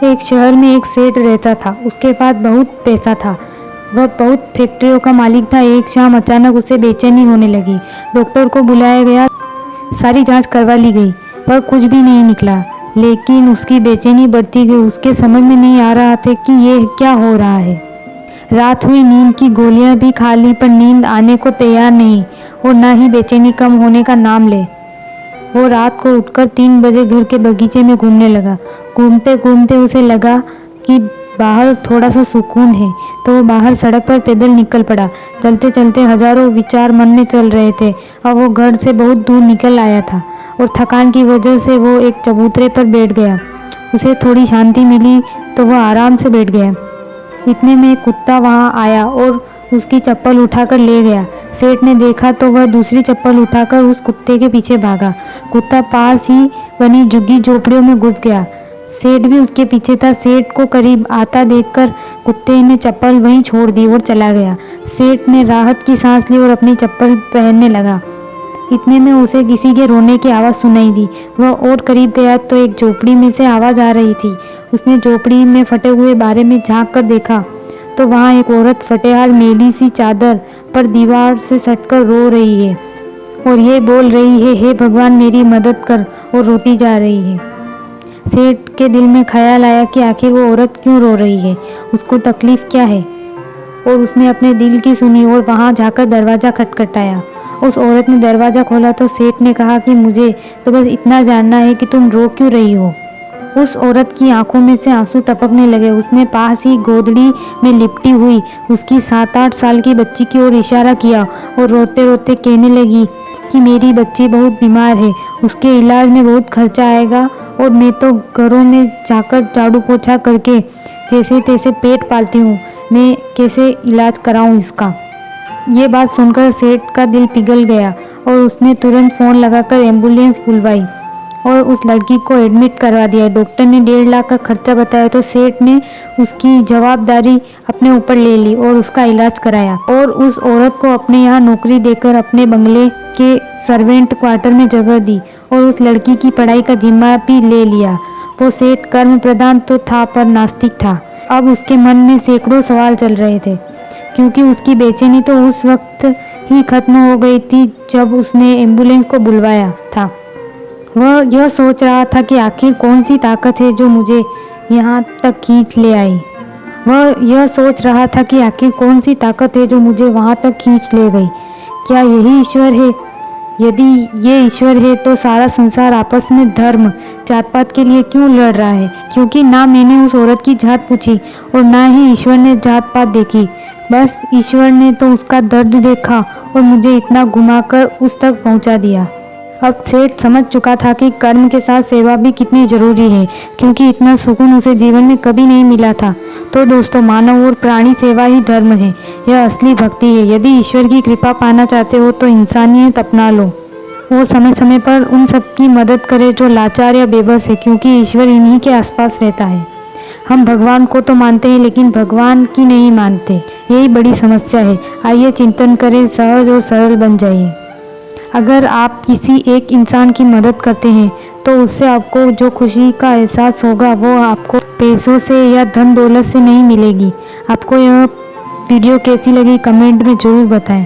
एक शहर में एक सेठ रहता था। उसके पास बहुत पैसा था। वह बहुत फैक्ट्रियों का मालिक था। एक शाम अचानक उसे बेचैनी होने लगी। डॉक्टर को बुलाया गया, सारी जांच करवा ली गई, पर कुछ भी नहीं निकला। लेकिन उसकी बेचैनी बढ़ती गई। उसके समझ में नहीं आ रहा था कि ये क्या हो रहा है। रात हुई, नींद की गोलियां भी खा ली, पर नींद आने को तैयार नहीं और न ही बेचैनी कम होने का नाम ले। वो रात को उठकर 3 बजे घर के बगीचे में घूमने लगा। घूमते घूमते उसे लगा कि बाहर थोड़ा सा सुकून है, तो वो बाहर सड़क पर पैदल निकल पड़ा। चलते चलते हजारों विचार मन में चल रहे थे। अब वो घर से बहुत दूर निकल आया था और थकान की वजह से वो एक चबूतरे पर बैठ गया। उसे थोड़ी शांति मिली तो वह आराम से बैठ गया। इतने में एक कुत्ता वहां आया और उसकी चप्पल उठाकर ले गया। सेठ ने देखा तो वह दूसरी चप्पल उठाकर उस कुत्ते के पीछे भागा। कुत्ता पास ही बनी झुग्गी झोपड़ियों में घुस गया। सेठ भी उसके पीछे था। सेठ को करीब आता देखकर कुत्ते ने चप्पल वहीं छोड़ दी और चला गया। सेठ ने राहत की सांस ली और अपनी चप्पल पहनने लगा। इतने में उसे किसी के रोने की आवाज़ सुनाई दी। वह और करीब गया तो एक झोपड़ी में से आवाज़ आ रही थी। उसने झोपड़ी में फटे हुए बारे में झांक कर देखा तो वहाँ एक औरत फटेहाल मैली सी चादर पर दीवार से सटकर रो रही है और ये बोल रही है, हे भगवान मेरी मदद कर, और रोती जा रही है। सेठ के दिल में ख्याल आया कि आखिर वो औरत क्यों रो रही है, उसको तकलीफ क्या है, और उसने अपने दिल की सुनी और वहाँ जाकर दरवाज़ा खटखटाया। उस औरत ने दरवाज़ा खोला तो सेठ ने कहा कि मुझे तो बस इतना जानना है कि तुम रो क्यों रही हो। उस औरत की आंखों में से आंसू टपकने लगे। उसने पास ही गोदड़ी में लिपटी हुई उसकी 7-8 साल की बच्ची की ओर इशारा किया और रोते रोते कहने लगी कि मेरी बच्ची बहुत बीमार है, उसके इलाज में बहुत खर्चा आएगा और मैं तो घरों में जाकर झाड़ू पोछा करके जैसे तैसे पेट पालती हूँ, मैं कैसे इलाज कराऊँ इसका। ये बात सुनकर सेठ का दिल पिघल गया और उसने तुरंत फ़ोन लगाकर एम्बुलेंस बुलवाई और उस लड़की को एडमिट करवा दिया। डॉक्टर ने 1.5 लाख का खर्चा बताया तो सेठ ने उसकी जवाबदारी अपने ऊपर ले ली और उसका इलाज कराया और उस औरत को अपने यहाँ नौकरी देकर अपने बंगले के सर्वेंट क्वार्टर में जगह दी और उस लड़की की पढ़ाई का जिम्मा भी ले लिया। वो सेठ कर्म प्रधान तो था पर नास्तिक था। अब उसके मन में सैकड़ों सवाल चल रहे थे, क्योंकि उसकी बेचैनी तो उस वक्त ही खत्म हो गई थी जब उसने एम्बुलेंस को बुलवाया था। वह यह सोच रहा था कि आखिर कौन सी ताकत है जो मुझे यहाँ तक खींच ले आई। वह यह सोच रहा था कि आखिर कौन सी ताकत है जो मुझे वहाँ तक खींच ले गई। क्या यही ईश्वर है? यदि ये ईश्वर है तो सारा संसार आपस में धर्म जात पात के लिए क्यों लड़ रहा है? क्योंकि ना मैंने उस औरत की जात पूछी और ना ही ईश्वर ने जात पात देखी। बस ईश्वर ने तो उसका दर्द देखा और मुझे इतना घुमाकर उस तक पहुंचा दिया। अब सेठ समझ चुका था कि कर्म के साथ सेवा भी कितनी जरूरी है, क्योंकि इतना सुकून उसे जीवन में कभी नहीं मिला था। तो दोस्तों, मानव और प्राणी सेवा ही धर्म है, यह असली भक्ति है। यदि ईश्वर की कृपा पाना चाहते हो तो इंसानियत अपना लो और समय समय पर उन सब की मदद करें जो लाचार या बेबस है, क्योंकि ईश्वर इन्हीं के आसपास रहता है। हम भगवान को तो मानते हैं लेकिन भगवान की नहीं मानते, यही बड़ी समस्या है। आइए चिंतन करें, सहज और सरल बन जाइए। अगर आप किसी एक इंसान की मदद करते हैं तो उससे आपको जो खुशी का एहसास होगा वो आपको पैसों से या धन दौलत से नहीं मिलेगी। आपको यह वीडियो कैसी लगी कमेंट में ज़रूर बताएं।